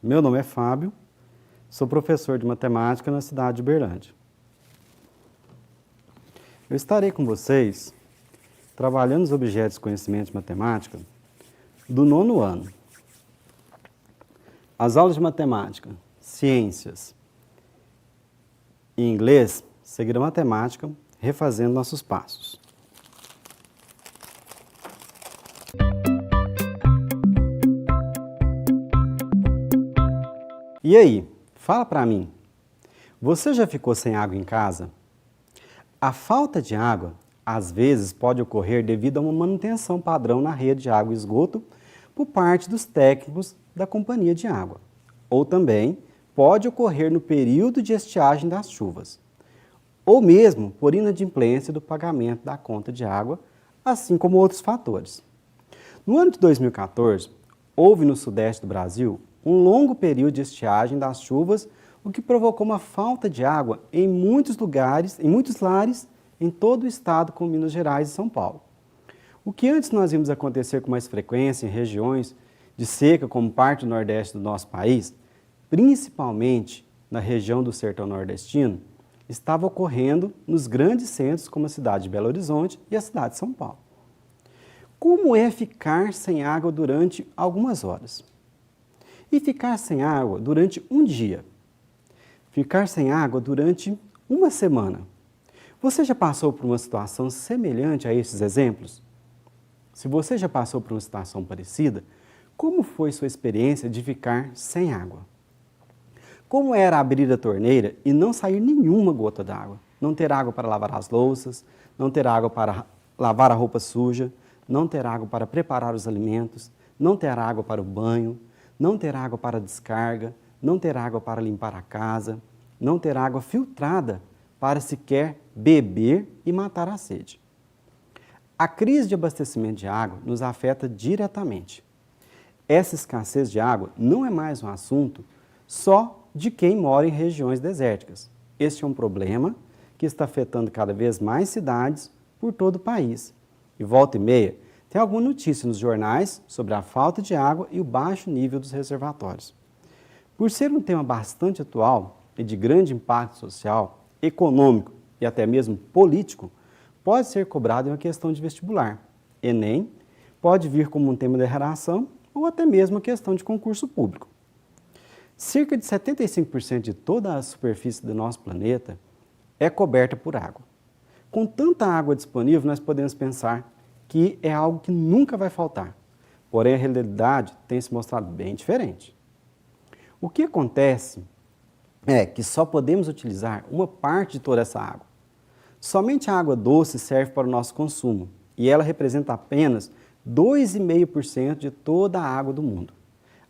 Meu nome é Fábio, sou professor de matemática na cidade de Uberlândia. Eu estarei com vocês trabalhando os objetos de conhecimento de matemática do 9º ano. As aulas de matemática, ciências e inglês seguirão a temática refazendo nossos passos. E aí, fala pra mim, você já ficou sem água em casa? A falta de água, às vezes, pode ocorrer devido a uma manutenção padrão na rede de água e esgoto por parte dos técnicos da companhia de água. Ou também pode ocorrer no período de estiagem das chuvas. Ou mesmo por inadimplência do pagamento da conta de água, assim como outros fatores. No ano de 2014, houve no sudeste do Brasil um longo período de estiagem das chuvas, o que provocou uma falta de água em muitos lugares, em muitos lares, em todo o estado, como Minas Gerais e São Paulo. O que antes nós vimos acontecer com mais frequência em regiões de seca, como parte do nordeste do nosso país, principalmente na região do sertão nordestino, estava ocorrendo nos grandes centros, como a cidade de Belo Horizonte e a cidade de São Paulo. Como é ficar sem água durante algumas horas? E ficar sem água durante um dia? Ficar sem água durante uma semana? Você já passou por uma situação semelhante a esses exemplos? Se você já passou por uma situação parecida, como foi sua experiência de ficar sem água? Como era abrir a torneira e não sair nenhuma gota d'água? Não ter água para lavar as louças, não ter água para lavar a roupa suja, não ter água para preparar os alimentos, não ter água para o banho, não ter água para descarga, não ter água para limpar a casa, não ter água filtrada para sequer beber e matar a sede. A crise de abastecimento de água nos afeta diretamente. Essa escassez de água não é mais um assunto só de quem mora em regiões desérticas. Este é um problema que está afetando cada vez mais cidades por todo o país. E volta e meia, tem alguma notícia nos jornais sobre a falta de água e o baixo nível dos reservatórios. Por ser um tema bastante atual e de grande impacto social, econômico e até mesmo político, pode ser cobrado em uma questão de vestibular. Enem pode vir como um tema de redação ou até mesmo uma questão de concurso público. Cerca de 75% de toda a superfície do nosso planeta é coberta por água. Com tanta água disponível, nós podemos pensar que é algo que nunca vai faltar. Porém, a realidade tem se mostrado bem diferente. O que acontece é que só podemos utilizar uma parte de toda essa água. Somente a água doce serve para o nosso consumo e ela representa apenas 2,5% de toda a água do mundo.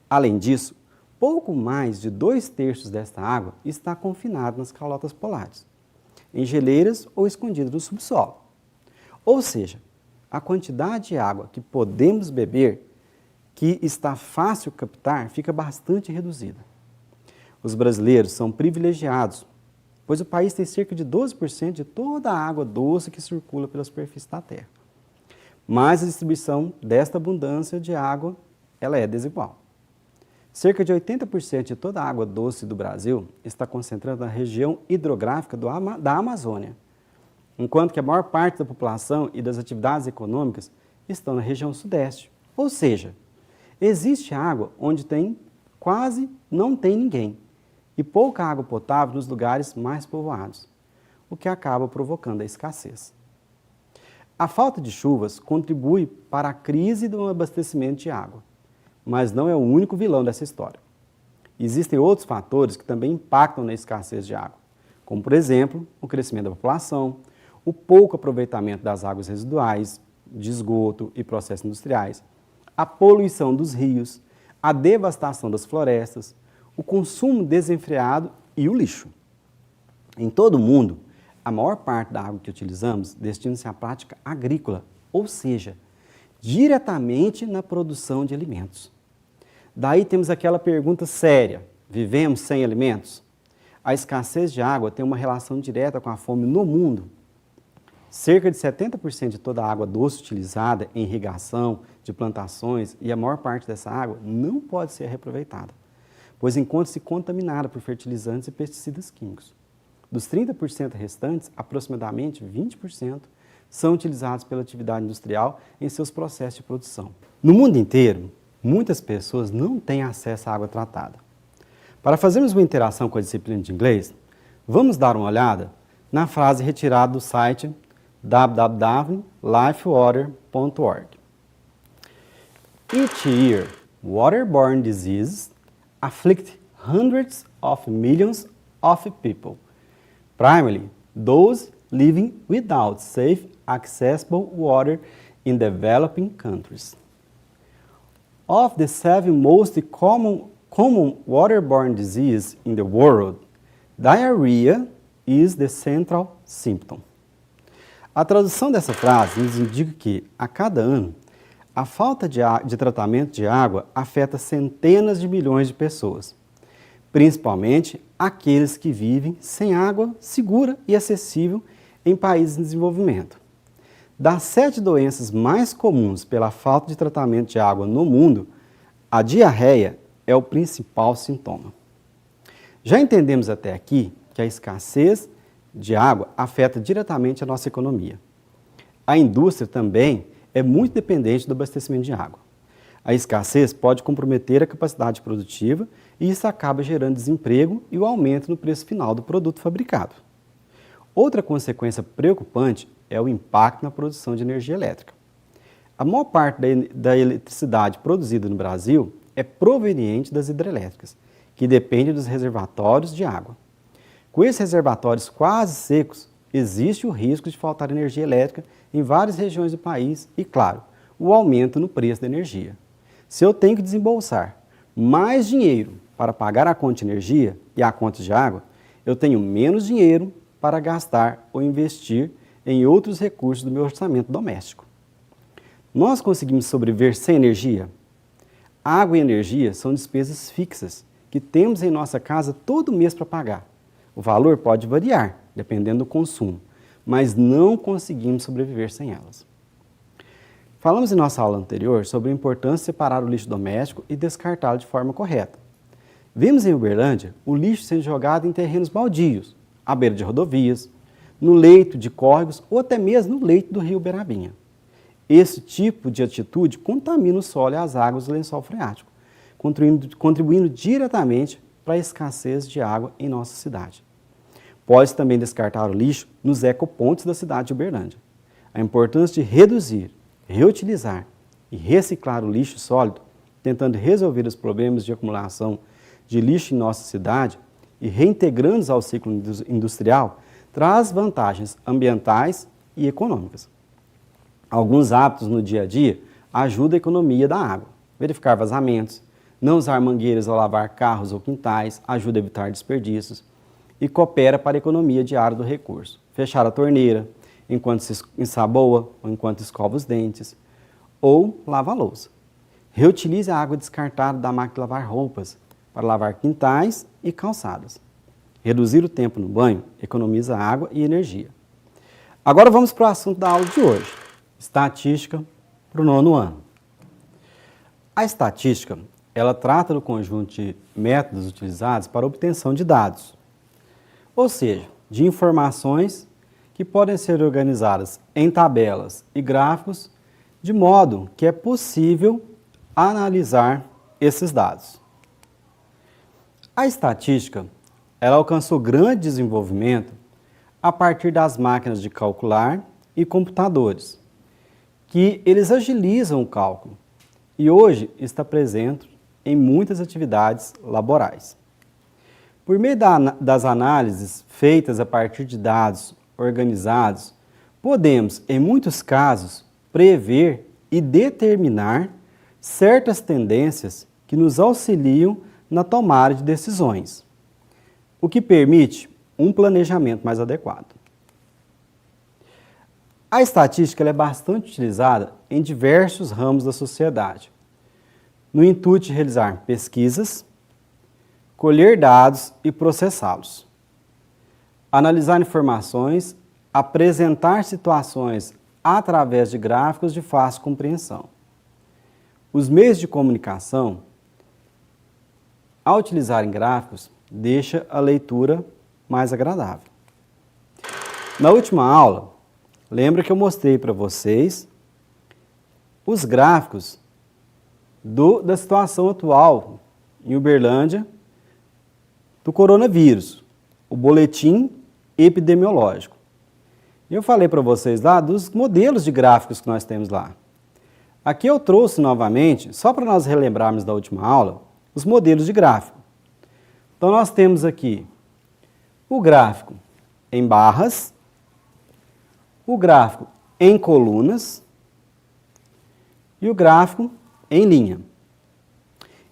Além disso, pouco mais de 2/3 desta água está confinado nas calotas polares, em geleiras ou escondido no subsolo. Ou seja, a quantidade de água que podemos beber, que está fácil captar, fica bastante reduzida. Os brasileiros são privilegiados, pois o país tem cerca de 12% de toda a água doce que circula pela superfície da Terra. Mas a distribuição desta abundância de água, ela é desigual. Cerca de 80% de toda a água doce do Brasil está concentrada na região hidrográfica da Amazônia, enquanto que a maior parte da população e das atividades econômicas estão na região sudeste. Ou seja, existe água onde quase não tem ninguém e pouca água potável nos lugares mais povoados, o que acaba provocando a escassez. A falta de chuvas contribui para a crise do abastecimento de água, mas não é o único vilão dessa história. Existem outros fatores que também impactam na escassez de água, como, por exemplo, o crescimento da população, o pouco aproveitamento das águas residuais, de esgoto e processos industriais, a poluição dos rios, a devastação das florestas, o consumo desenfreado e o lixo. Em todo o mundo, a maior parte da água que utilizamos destina-se à prática agrícola, ou seja, diretamente na produção de alimentos. Daí temos aquela pergunta séria: vivemos sem alimentos? A escassez de água tem uma relação direta com a fome no mundo. Cerca de 70% de toda a água doce utilizada em irrigação de plantações e a maior parte dessa água não pode ser reaproveitada. pois encontra-se contaminada por fertilizantes e pesticidas químicos. Dos 30% restantes, aproximadamente 20% são utilizados pela atividade industrial em seus processos de produção. No mundo inteiro, muitas pessoas não têm acesso à água tratada. Para fazermos uma interação com a disciplina de inglês, vamos dar uma olhada na frase retirada do site www.lifewater.org. Each year, waterborne diseases afflict hundreds of millions of people, primarily those living without safe, accessible water in developing countries. Of the 7 most common waterborne diseases in the world, diarrhea is the central symptom. A tradução dessa frase nos indica que, a cada ano, a falta de tratamento de água afeta centenas de milhões de pessoas, principalmente aqueles que vivem sem água segura e acessível em países em desenvolvimento. Das 7 doenças mais comuns pela falta de tratamento de água no mundo, a diarreia é o principal sintoma. Já entendemos até aqui que a escassez de água afeta diretamente a nossa economia. A indústria também é muito dependente do abastecimento de água. A escassez pode comprometer a capacidade produtiva e isso acaba gerando desemprego e o aumento no preço final do produto fabricado. Outra consequência preocupante é o impacto na produção de energia elétrica. A maior parte da eletricidade produzida no Brasil é proveniente das hidrelétricas, que dependem dos reservatórios de água. Com esses reservatórios quase secos, existe o risco de faltar energia elétrica em várias regiões do país e, claro, o aumento no preço da energia. Se eu tenho que desembolsar mais dinheiro para pagar a conta de energia e a conta de água, eu tenho menos dinheiro para gastar ou investir em outros recursos do meu orçamento doméstico. Nós conseguimos sobreviver sem energia? Água e energia são despesas fixas que temos em nossa casa todo mês para pagar. O valor pode variar, dependendo do consumo, mas não conseguimos sobreviver sem elas. Falamos em nossa aula anterior sobre a importância de separar o lixo doméstico e descartá-lo de forma correta. Vimos em Uberlândia o lixo sendo jogado em terrenos baldios, à beira de rodovias, no leito de córregos ou até mesmo no leito do rio Uberabinha. Esse tipo de atitude contamina o solo e as águas do lençol freático, contribuindo diretamente para a escassez de água em nossa cidade. Pode também descartar o lixo nos ecopontos da cidade de Uberlândia. A importância de reduzir, reutilizar e reciclar o lixo sólido, tentando resolver os problemas de acumulação de lixo em nossa cidade e reintegrando-os ao ciclo industrial, traz vantagens ambientais e econômicas. Alguns hábitos no dia a dia ajudam a economia da água. Verificar vazamentos, não usar mangueiras ao lavar carros ou quintais, ajuda a evitar desperdícios e coopera para a economia diária do recurso. Fechar a torneira enquanto se ensaboa ou enquanto escova os dentes ou lava a louça. Reutilize a água descartada da máquina de lavar roupas para lavar quintais e calçadas. Reduzir o tempo no banho economiza água e energia. Agora vamos para o assunto da aula de hoje, estatística para o 9º ano. A estatística, ela trata do conjunto de métodos utilizados para a obtenção de dados, ou seja, de informações que podem ser organizadas em tabelas e gráficos, de modo que é possível analisar esses dados. A estatística, ela alcançou grande desenvolvimento a partir das máquinas de calcular e computadores, que eles agilizam o cálculo e hoje está presente em muitas atividades laborais. Por meio das análises feitas a partir de dados organizados, podemos, em muitos casos, prever e determinar certas tendências que nos auxiliam na tomada de decisões, o que permite um planejamento mais adequado. A estatística é bastante utilizada em diversos ramos da sociedade, no intuito de realizar pesquisas, colher dados e processá-los, analisar informações, apresentar situações através de gráficos de fácil compreensão. Os meios de comunicação ao utilizarem gráficos, deixa a leitura mais agradável. Na última aula, lembra que eu mostrei para vocês os gráficos da situação atual em Uberlândia do coronavírus, o boletim epidemiológico. Eu falei para vocês lá dos modelos de gráficos que nós temos lá. Aqui eu trouxe novamente, só para nós relembrarmos da última aula, os modelos de gráfico. Então nós temos aqui o gráfico em barras, o gráfico em colunas e o gráfico em linha.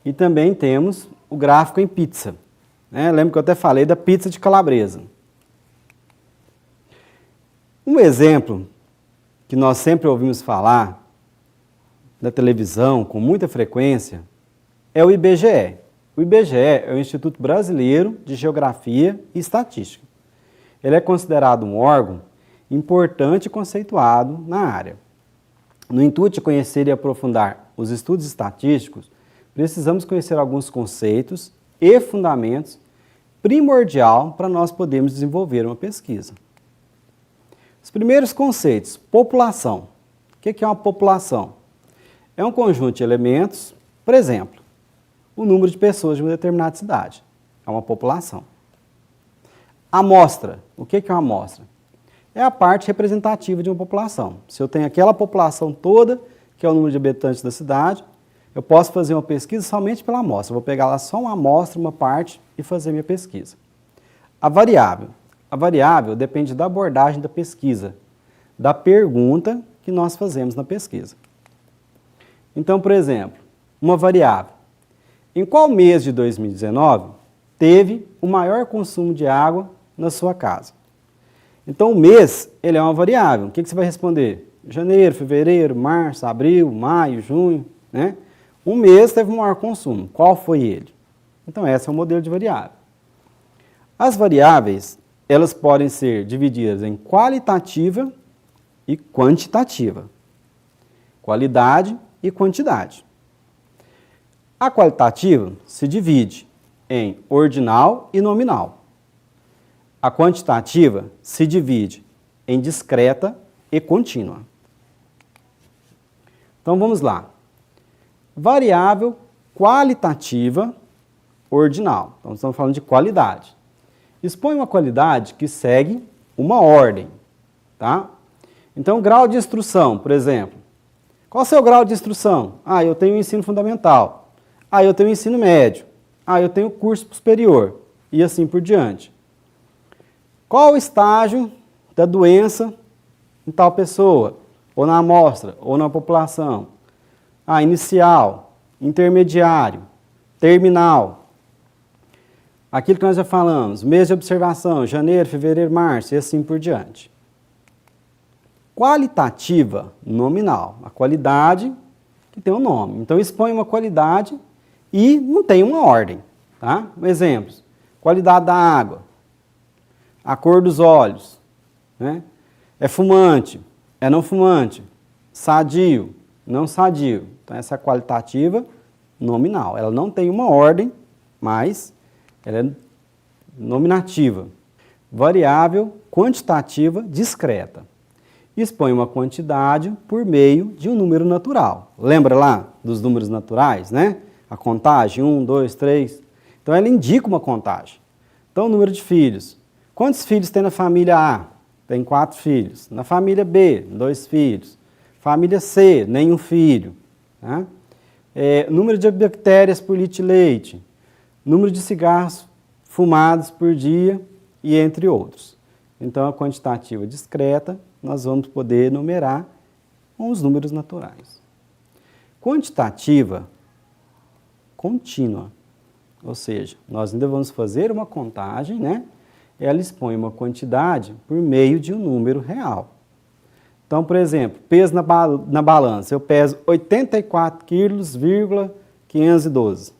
E também temos o gráfico em pizza. Lembra que eu até falei da pizza de calabresa. Um exemplo que nós sempre ouvimos falar na televisão com muita frequência é o IBGE. O IBGE é o Instituto Brasileiro de Geografia e Estatística. Ele é considerado um órgão importante e conceituado na área. No intuito de conhecer e aprofundar os estudos estatísticos, precisamos conhecer alguns conceitos e fundamentos primordial para nós podermos desenvolver uma pesquisa. Os primeiros conceitos: população. O que é uma população? É um conjunto de elementos, por exemplo, o número de pessoas de uma determinada cidade. É uma população. Amostra. O que é uma amostra? É a parte representativa de uma população. Se eu tenho aquela população toda, que é o número de habitantes da cidade, eu posso fazer uma pesquisa somente pela amostra. Eu vou pegar lá só uma amostra, uma parte, e fazer minha pesquisa. A variável. A variável depende da abordagem da pesquisa, da pergunta que nós fazemos na pesquisa. Então, por exemplo, uma variável. Em qual mês de 2019 teve o maior consumo de água na sua casa? Então, o mês, ele é uma variável. O que você vai responder? Janeiro, fevereiro, março, abril, maio, junho, né? Um mês teve o maior consumo. Qual foi ele? Então, esse é o modelo de variável. As variáveis, elas podem ser divididas em qualitativa e quantitativa. Qualidade e quantidade. A qualitativa se divide em ordinal e nominal. A quantitativa se divide em discreta e contínua. Então vamos lá. Variável qualitativa ordinal. Então estamos falando de qualidade. Expõe uma qualidade que segue uma ordem, tá? Então, grau de instrução, por exemplo. Qual é o seu grau de instrução? Eu tenho ensino fundamental. Eu tenho ensino médio. Eu tenho curso superior. E assim por diante. Qual o estágio da doença em tal pessoa? Ou na amostra, ou na população? Inicial, intermediário, terminal. Aquilo que nós já falamos, mês de observação, janeiro, fevereiro, março, e assim por diante. Qualitativa, nominal, a qualidade que tem um nome. Então, expõe uma qualidade e não tem uma ordem. Tá? Exemplos, qualidade da água, a cor dos olhos, né? É fumante, é não fumante, sadio, não sadio. Então, essa é a qualitativa nominal. Ela não tem uma ordem, mas ela é nominativa. Variável quantitativa discreta. Expõe uma quantidade por meio de um número natural. Lembra lá dos números naturais, né? A contagem, 1, 2, 3. Então, ela indica uma contagem. Então, o número de filhos. Quantos filhos tem na família A? Tem 4 filhos. Na família B, 2 filhos. Família C, nenhum filho. Tá? Número de bactérias por litro de leite. Número de cigarros fumados por dia e entre outros. Então, a quantitativa discreta, nós vamos poder numerar com os números naturais. Quantitativa contínua, ou seja, nós ainda vamos fazer uma contagem, né? Ela expõe uma quantidade por meio de um número real. Então, por exemplo, peso na balança, eu peso 84 quilos, 512.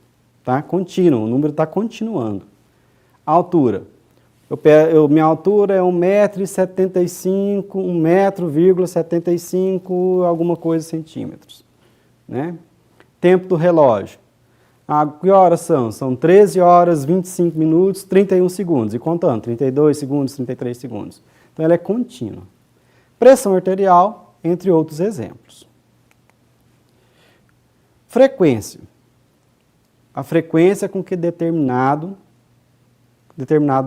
Tá? Contínuo, o número está continuando. A altura. Minha altura é 1,75 m, 1,75 m, alguma coisa centímetros. Né? Tempo do relógio. Que horas são? São 13 horas, 25 minutos, 31 segundos. E contando, 32 segundos, 33 segundos. Então, ela é contínua. Pressão arterial, entre outros exemplos. Frequência. A frequência com que determinado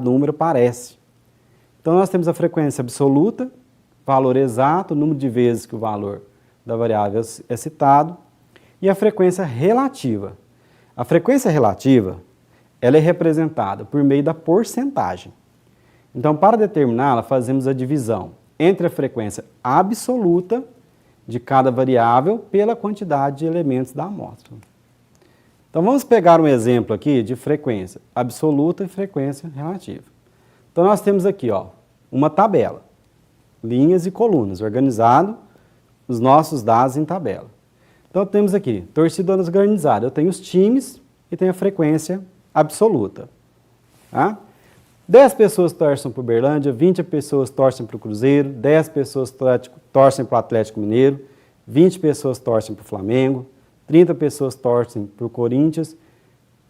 número aparece. Então, nós temos a frequência absoluta, valor exato, número de vezes que o valor da variável é citado, e a frequência relativa. A frequência relativa, ela é representada por meio da porcentagem. Então, para determiná-la, fazemos a divisão entre a frequência absoluta de cada variável pela quantidade de elementos da amostra. Então, vamos pegar um exemplo aqui de frequência absoluta e frequência relativa. Então, nós temos aqui, uma tabela, linhas e colunas, organizado os nossos dados em tabela. Então, temos aqui, torcida organizada. Eu tenho os times e tenho a frequência absoluta. Tá? 10 pessoas torcem para o Uberlândia, 20 pessoas torcem para o Cruzeiro, 10 pessoas torcem para o Atlético Mineiro, 20 pessoas torcem para o Flamengo, 30 pessoas torcem para o Corinthians,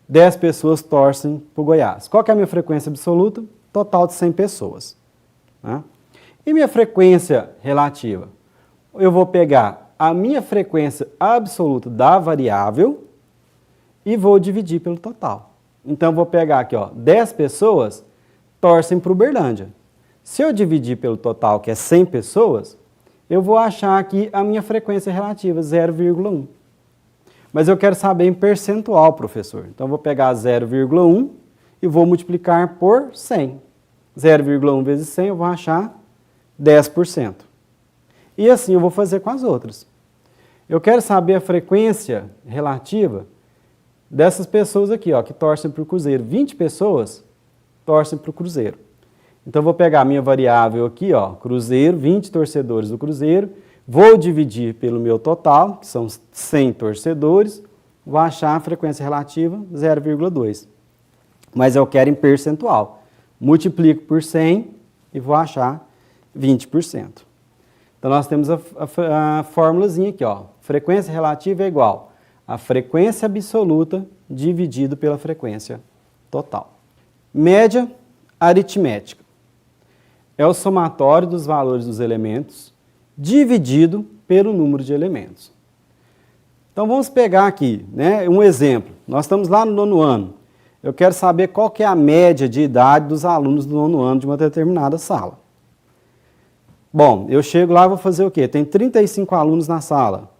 10 pessoas torcem para o Goiás. Qual que é a minha frequência absoluta? Total de 100 pessoas. Tá? E minha frequência relativa? Eu vou pegar a minha frequência absoluta da variável e vou dividir pelo total. Então, eu vou pegar aqui, 10 pessoas torcem para o Uberlândia. Se eu dividir pelo total, que é 100 pessoas, eu vou achar aqui a minha frequência relativa, 0,1. Mas eu quero saber em percentual, professor. Então, eu vou pegar 0,1 e vou multiplicar por 100. 0,1 vezes 100, eu vou achar 10%. E assim eu vou fazer com as outras. Eu quero saber a frequência relativa dessas pessoas aqui, que torcem para o Cruzeiro. 20 pessoas torcem para o Cruzeiro. Então, eu vou pegar a minha variável aqui, Cruzeiro, 20 torcedores do Cruzeiro, vou dividir pelo meu total, que são 100 torcedores, vou achar a frequência relativa 0,2. Mas eu quero em percentual. Multiplico por 100 e vou achar 20%. Então, nós temos a formulazinha aqui, frequência relativa é igual a frequência absoluta dividido pela frequência total. Média aritmética é o somatório dos valores dos elementos dividido pelo número de elementos. Então, vamos pegar aqui, um exemplo. Nós estamos lá no 9º ano. Eu quero saber qual que é a média de idade dos alunos do 9º ano de uma determinada sala. Bom, eu chego lá e vou fazer o quê? Tem 35 alunos na sala.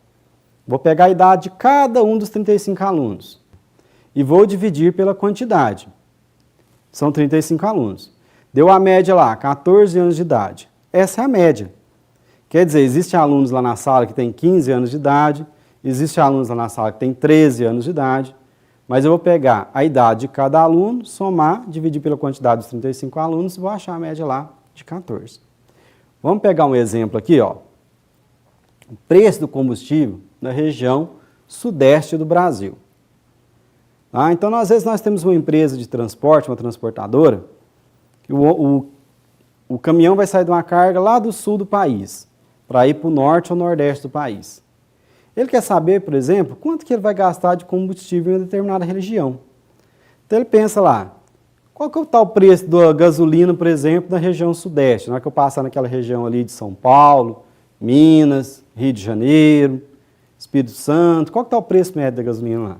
Vou pegar a idade de cada um dos 35 alunos e vou dividir pela quantidade. São 35 alunos. Deu a média lá, 14 anos de idade. Essa é a média. Quer dizer, existem alunos lá na sala que têm 15 anos de idade, existem alunos lá na sala que têm 13 anos de idade, mas eu vou pegar a idade de cada aluno, somar, dividir pela quantidade dos 35 alunos e vou achar a média lá de 14. Vamos pegar um exemplo aqui, O preço do combustível na região sudeste do Brasil. Então, às vezes, nós temos uma empresa de transporte, uma transportadora, que o caminhão vai sair de uma carga lá do sul do país, para ir para o norte ou nordeste do país. Ele quer saber, por exemplo, quanto que ele vai gastar de combustível em uma determinada região. Então, ele pensa lá, qual que está o preço da gasolina, por exemplo, na região sudeste? Na hora que eu passar naquela região ali de São Paulo, Minas, Rio de Janeiro, Espírito Santo, qual que está o preço médio da gasolina lá?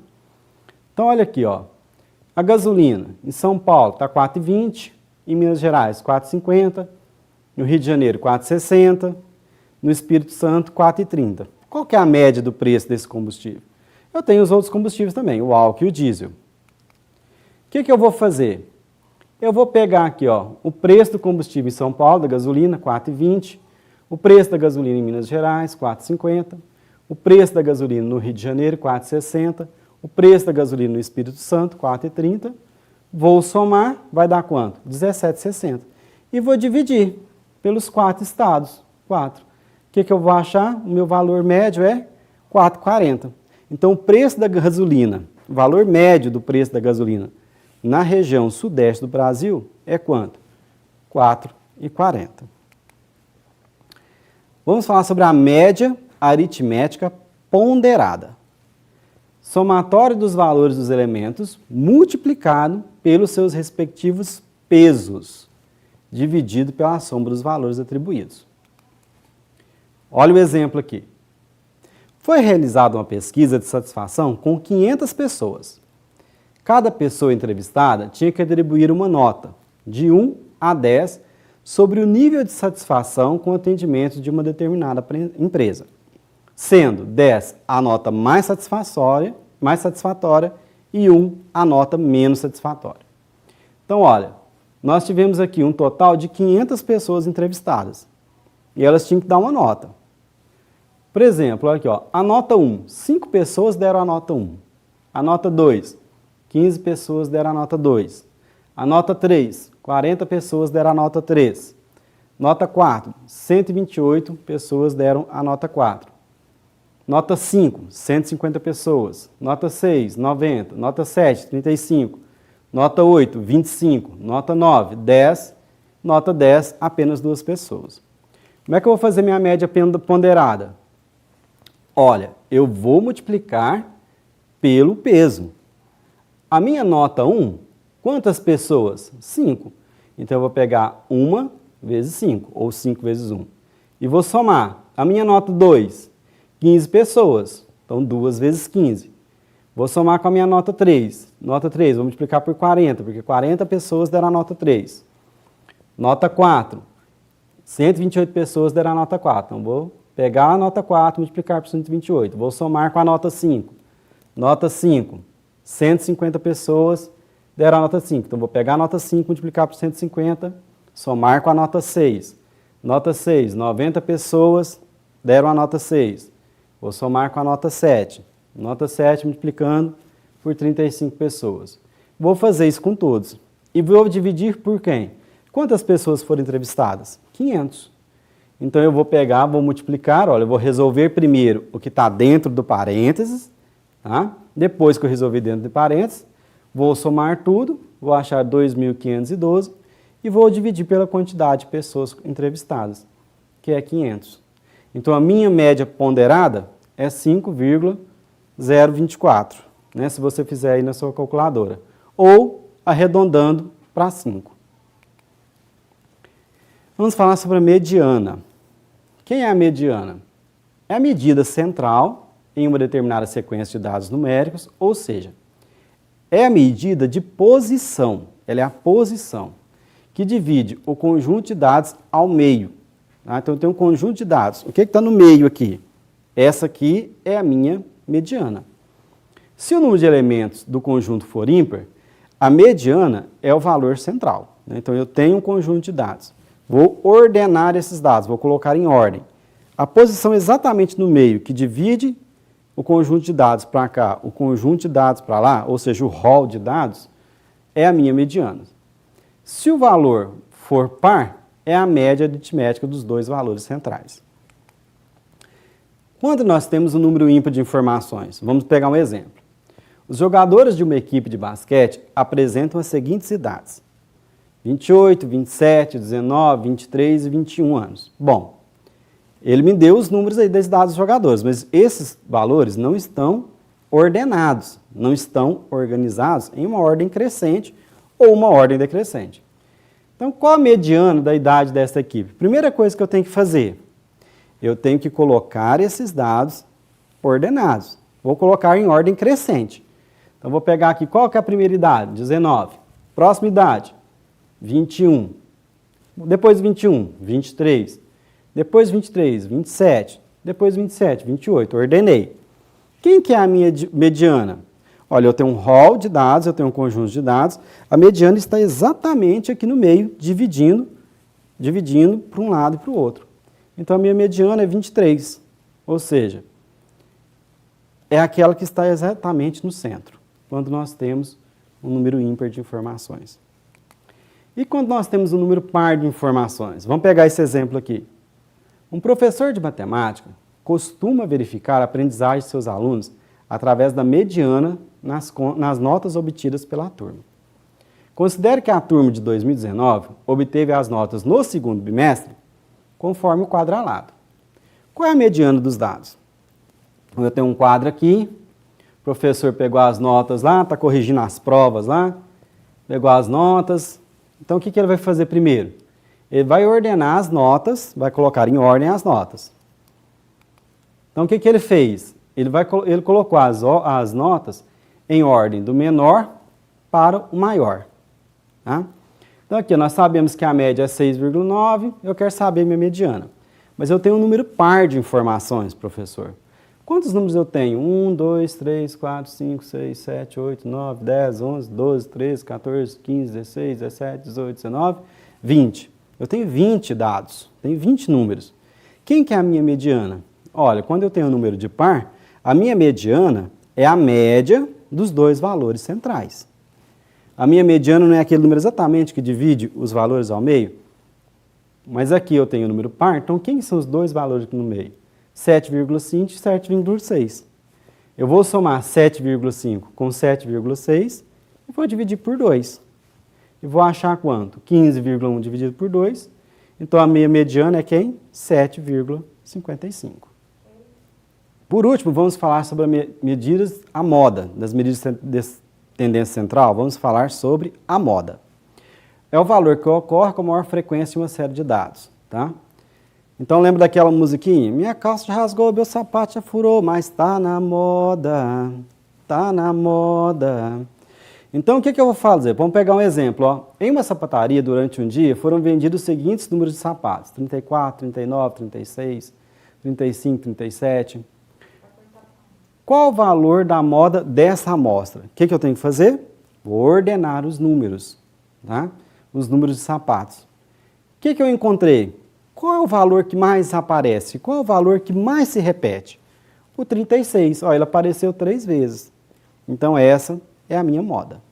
Então, olha aqui, a gasolina em São Paulo está 4,20, em Minas Gerais 4,50, no Rio de Janeiro 4,60, no Espírito Santo 4,30. Qual que é a média do preço desse combustível? Eu tenho os outros combustíveis também, o álcool e o diesel. O que eu vou fazer? Eu vou pegar aqui, o preço do combustível em São Paulo, da gasolina, 4,20, o preço da gasolina em Minas Gerais, 4,50, o preço da gasolina no Rio de Janeiro, 4,60, o preço da gasolina no Espírito Santo, 4,30, vou somar, vai dar quanto? 17,60. E vou dividir pelos 4 estados, 4. O que eu vou achar? O meu valor médio é 4,40. Então, o preço da gasolina, o valor médio do preço da gasolina na região sudeste do Brasil é quanto? 4,40. Vamos falar sobre a média aritmética ponderada. somatório dos valores dos elementos multiplicado pelos seus respectivos pesos, dividido pela soma dos valores atribuídos. Olha o exemplo aqui. Foi realizada uma pesquisa de satisfação com 500 pessoas. Cada pessoa entrevistada tinha que atribuir uma nota, de 1 a 10, sobre o nível de satisfação com o atendimento de uma determinada empresa, sendo 10 a nota mais satisfatória e 1 a nota menos satisfatória. Então, olha, nós tivemos aqui um total de 500 pessoas entrevistadas e elas tinham que dar uma nota. Por exemplo, olha aqui, ó, a nota 1, 5 pessoas deram a nota 1. A nota 2, 15 pessoas deram a nota 2. A nota 3, 40 pessoas deram a nota 3. Nota 4, 128 pessoas deram a nota 4. Nota 5, 150 pessoas. Nota 6, 90. Nota 7, 35. Nota 8, 25. Nota 9, 10. Nota 10, apenas 2 pessoas. Como é que eu vou fazer minha média ponderada? Olha, eu vou multiplicar pelo peso. A minha nota 1, quantas pessoas? 5. Então, eu vou pegar 1 vezes 5, ou 5 vezes 1. E vou somar. A minha nota 2, 15 pessoas. Então, 2 vezes 15. Vou somar com a minha nota 3. Nota 3, vou multiplicar por 40, porque 40 pessoas deram a nota 3. Nota 4, 128 pessoas deram a nota 4. Então, vou pegar a nota 4 e multiplicar por 128. Vou somar com a nota 5. Nota 5, 150 pessoas deram a nota 5. Então, vou pegar a nota 5 e multiplicar por 150, somar com a nota 6. Nota 6, 90 pessoas deram a nota 6. Vou somar com a nota 7. Nota 7 multiplicando por 35 pessoas. Vou fazer isso com todos. E vou dividir por quem? Quantas pessoas foram entrevistadas? 500. Então, eu vou pegar, vou multiplicar, olha, eu vou resolver primeiro o que está dentro do parênteses, tá? Depois que eu resolvi dentro do parênteses, vou somar tudo, vou achar 2.512 e vou dividir pela quantidade de pessoas entrevistadas, que é 500. Então, a minha média ponderada é 5,024, né, se você fizer aí na sua calculadora, ou arredondando para 5. Vamos falar sobre a mediana. Quem é a mediana? É a medida central em uma determinada sequência de dados numéricos, ou seja, é a medida de posição, ela é a posição, que divide o conjunto de dados ao meio. Tá? Então, eu tenho um conjunto de dados. O que está no meio aqui? Essa aqui é a minha mediana. Se o número de elementos do conjunto for ímpar, a mediana é o valor central. Né? Então, eu tenho um conjunto de dados. Vou ordenar esses dados, vou colocar em ordem. A posição exatamente no meio, que divide o conjunto de dados para cá, o conjunto de dados para lá, ou seja, o rol de dados, é a minha mediana. Se o valor for par, é a média aritmética dos dois valores centrais. Quando nós temos um número ímpar de informações, vamos pegar um exemplo. Os jogadores de uma equipe de basquete apresentam as seguintes idades: 28, 27, 19, 23 e 21 anos. Bom, ele me deu os números aí das idades dos jogadores, mas esses valores não estão ordenados, não estão organizados em uma ordem crescente ou uma ordem decrescente. Então, qual a mediana da idade dessa equipe? Primeira coisa que eu tenho que fazer, eu tenho que colocar esses dados ordenados. Vou colocar em ordem crescente. Então, vou pegar aqui, qual que é a primeira idade? 19. Próxima idade? 21. Depois 21, 23. Depois 23, 27. Depois 27, 28. Ordenei. Quem que é a minha mediana? Olha, eu tenho um rol de dados, eu tenho um conjunto de dados. A mediana está exatamente aqui no meio, dividindo para um lado e para o outro. Então, a minha mediana é 23. Ou seja, é aquela que está exatamente no centro, quando nós temos um número ímpar de informações. E quando nós temos um número par de informações? Vamos pegar esse exemplo aqui. Um professor de matemática costuma verificar a aprendizagem de seus alunos através da mediana nas notas obtidas pela turma. Considere que a turma de 2019 obteve as notas no segundo bimestre conforme o quadro alado. Qual é a mediana dos dados? Eu tenho um quadro aqui, professor pegou as notas lá, está corrigindo as provas lá, pegou as notas. Então, o que ele vai fazer primeiro? Ele vai ordenar as notas, vai colocar em ordem as notas. Então, o que ele fez? Ele colocou as notas em ordem do menor para o maior. Tá? Então, aqui nós sabemos que a média é 6,9, eu quero saber minha mediana. Mas eu tenho um número par de informações, professor. Quantos números eu tenho? 1, 2, 3, 4, 5, 6, 7, 8, 9, 10, 11, 12, 13, 14, 15, 16, 17, 18, 19, 20. Eu tenho 20 dados, tenho 20 números. Quem que é a minha mediana? Olha, quando eu tenho um número de par, a minha mediana é a média dos dois valores centrais. A minha mediana não é aquele número exatamente que divide os valores ao meio, mas aqui eu tenho o número par, então quem são os dois valores aqui no meio? 7,5 e 7,6. Eu vou somar 7,5 com 7,6 e vou dividir por 2. E vou achar quanto? 15,1 dividido por 2. Então, a minha mediana é quem? 7,55. Por último, vamos falar sobre medidas, a moda, das medidas de tendência central, vamos falar sobre a moda. É o valor que ocorre com maior frequência em uma série de dados, tá? Então, lembra daquela musiquinha? Minha calça já rasgou, meu sapato já furou, mas tá na moda, tá na moda. Então, o que eu vou fazer? Vamos pegar um exemplo. Ó. Em uma sapataria, durante um dia, foram vendidos os seguintes números de sapatos. 34, 39, 36, 35, 37. Qual o valor da moda dessa amostra? O que eu tenho que fazer? Vou ordenar os números, tá? Os números de sapatos. O que eu encontrei? Qual é o valor que mais aparece? Qual é o valor que mais se repete? O 36. Ó, ele apareceu 3 vezes. Então, essa é a minha moda.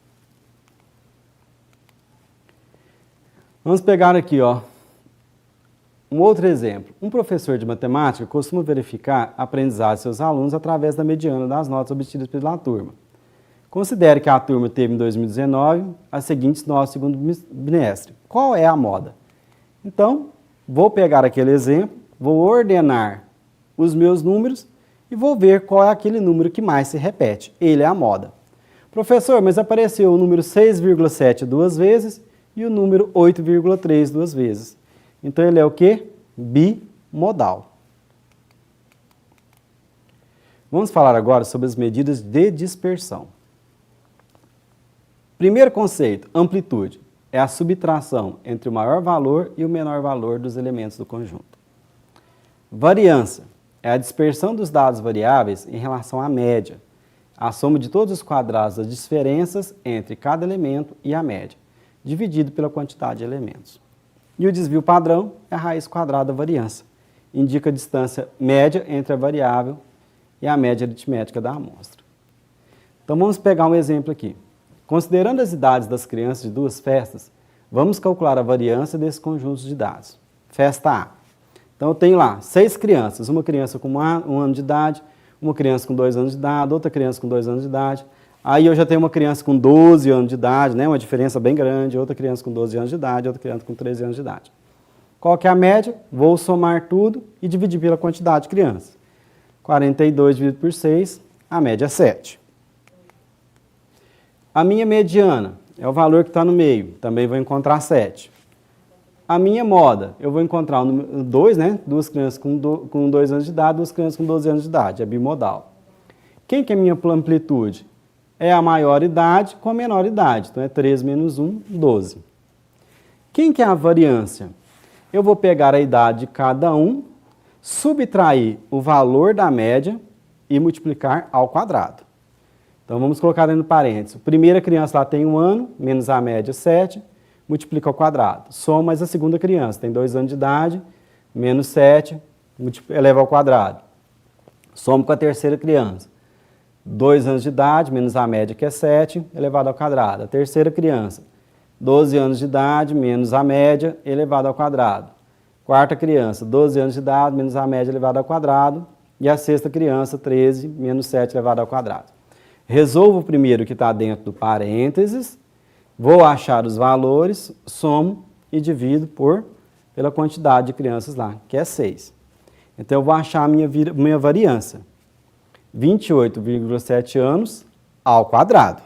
Vamos pegar aqui, ó, um outro exemplo. Um professor de matemática costuma verificar a aprendizagem de seus alunos através da mediana das notas obtidas pela turma. Considere que a turma teve em 2019 as seguintes notas segundo bimestre. Qual é a moda? Então, vou pegar aquele exemplo, vou ordenar os meus números e vou ver qual é aquele número que mais se repete. Ele é a moda. Professor, mas apareceu o número 6,7 duas vezes e o número 8,3 duas vezes. Então, ele é o quê? Bimodal. Vamos falar agora sobre as medidas de dispersão. Primeiro conceito, amplitude. É a subtração entre o maior valor e o menor valor dos elementos do conjunto. Variância é a dispersão dos dados variáveis em relação à média, a soma de todos os quadrados das diferenças entre cada elemento e a média, dividido pela quantidade de elementos. E o desvio padrão é a raiz quadrada da variância, indica a distância média entre a variável e a média aritmética da amostra. Então vamos pegar um exemplo aqui. Considerando as idades das crianças de 2 festas, vamos calcular a variância desses conjuntos de dados. Festa A. Então eu tenho lá 6 crianças, uma criança com 1 ano de idade, uma criança com 2 anos de idade, outra criança com 2 anos de idade. Aí eu já tenho uma criança com 12 anos de idade, né, uma diferença bem grande, outra criança com 12 anos de idade, outra criança com 13 anos de idade. Qual que é a média? Vou somar tudo e dividir pela quantidade de crianças. 42 dividido por 6, a média é 7. A minha mediana é o valor que está no meio, também vou encontrar 7. A minha moda, eu vou encontrar o número 2, né? 2 crianças com 2 anos de idade, 2 crianças com 12 anos de idade, é bimodal. Quem que é a minha amplitude? É a maior idade com a menor idade, então é 3 menos 1, 12. Quem que é a variância? Eu vou pegar a idade de cada um, subtrair o valor da média e multiplicar ao quadrado. Então, vamos colocar dentro do parênteses. A primeira criança lá tem 1 ano, menos a média 7, multiplica ao quadrado. Soma mais a segunda criança, tem 2 anos de idade, menos 7, eleva ao quadrado. Soma com a terceira criança. 2 anos de idade, menos a média que é 7, elevado ao quadrado. A terceira criança, 12 anos de idade, menos a média, elevado ao quadrado. Quarta criança, 12 anos de idade, menos a média, elevado ao quadrado. E a sexta criança, 13, menos 7, elevado ao quadrado. Resolvo o primeiro que está dentro do parênteses, vou achar os valores, somo e divido pela quantidade de crianças lá, que é 6. Então, eu vou achar a minha variância. 28,7 anos ao quadrado.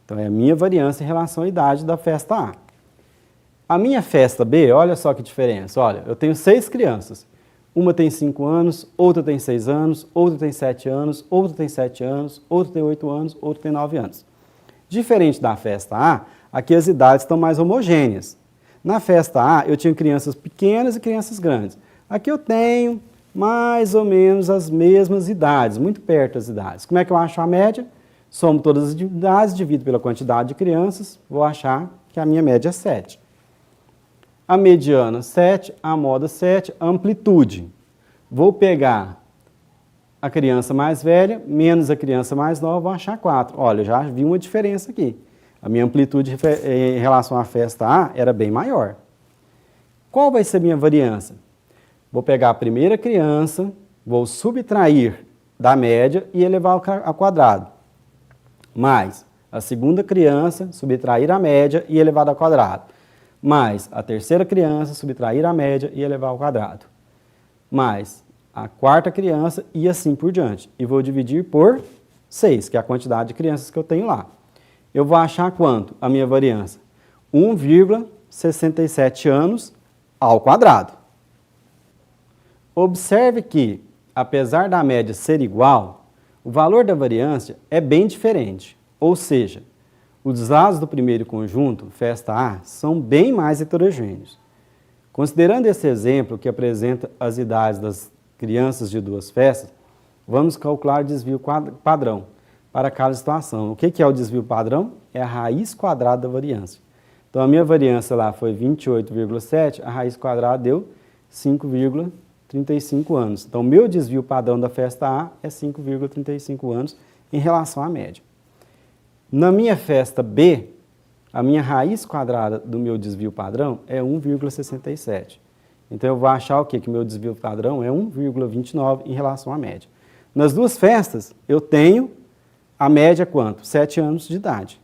Então, é a minha variância em relação à idade da festa A. A minha festa B, olha só que diferença. Olha, eu tenho 6 crianças. Uma tem 5 anos, outra tem 6 anos, outra tem 7 anos, outra tem 7 anos, outra tem 8 anos, outra tem 9 anos. Diferente da festa A, aqui as idades estão mais homogêneas. Na festa A, eu tinha crianças pequenas e crianças grandes. Aqui eu tenho mais ou menos as mesmas idades, muito perto das idades. Como é que eu acho a média? Somo todas as idades, divido pela quantidade de crianças, vou achar que a minha média é 7. A mediana 7, a moda 7, a amplitude. Vou pegar a criança mais velha, menos a criança mais nova, vou achar 4. Olha, eu já vi uma diferença aqui. A minha amplitude em relação à festa A era bem maior. Qual vai ser a minha variância? Vou pegar a primeira criança, vou subtrair da média e elevar ao quadrado. Mais a segunda criança, subtrair a média e elevar ao quadrado. Mais a terceira criança, subtrair a média e elevar ao quadrado. Mais a quarta criança e assim por diante. E vou dividir por 6, que é a quantidade de crianças que eu tenho lá. Eu vou achar quanto? A minha variância? 1,67 anos ao quadrado. Observe que, apesar da média ser igual, o valor da variância é bem diferente. Ou seja, os dados do primeiro conjunto, festa A, são bem mais heterogêneos. Considerando esse exemplo que apresenta as idades das crianças de duas festas, vamos calcular o desvio padrão para cada situação. O que é o desvio padrão? É a raiz quadrada da variância. Então, a minha variância lá foi 28,7, a raiz quadrada deu 5,35 anos. Então, o meu desvio padrão da festa A é 5,35 anos em relação à média. Na minha festa B, a minha raiz quadrada do meu desvio padrão é 1,67. Então, eu vou achar o quê? Que o meu desvio padrão é 1,29 em relação à média. Nas duas festas, eu tenho a média quanto? 7 anos de idade.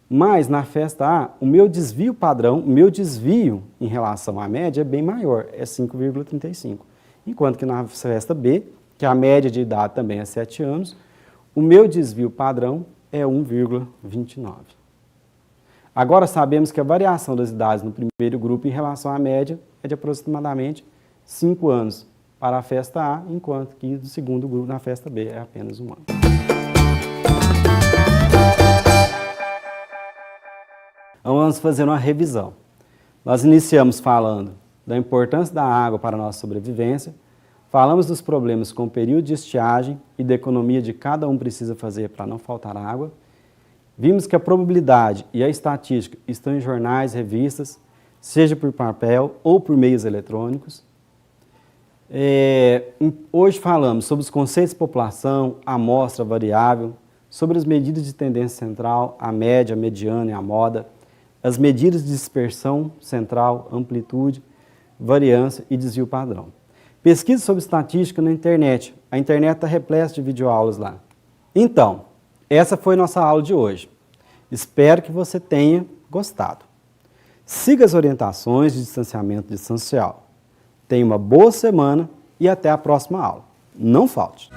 Mas na festa A, o meu desvio padrão, o meu desvio em relação à média é bem maior, é 5,35. Enquanto que na festa B, que a média de idade também é 7 anos, o meu desvio padrão é 1,29. Agora sabemos que a variação das idades no primeiro grupo em relação à média é de aproximadamente 5 anos para a festa A, enquanto que do segundo grupo na festa B é apenas 1 ano. Vamos fazer uma revisão. Nós iniciamos falando da importância da água para a nossa sobrevivência, falamos dos problemas com o período de estiagem e da economia de cada um precisa fazer para não faltar água. Vimos que a probabilidade e a estatística estão em jornais, revistas, seja por papel ou por meios eletrônicos. Hoje falamos sobre os conceitos de população, amostra, variável, sobre as medidas de tendência central, a média, a mediana e a moda, as medidas de dispersão central, amplitude, variância e desvio padrão. Pesquisa sobre estatística na internet. A internet está repleta de videoaulas lá. Então, essa foi nossa aula de hoje. Espero que você tenha gostado. Siga as orientações de distanciamento social. Tenha uma boa semana e até a próxima aula. Não falte!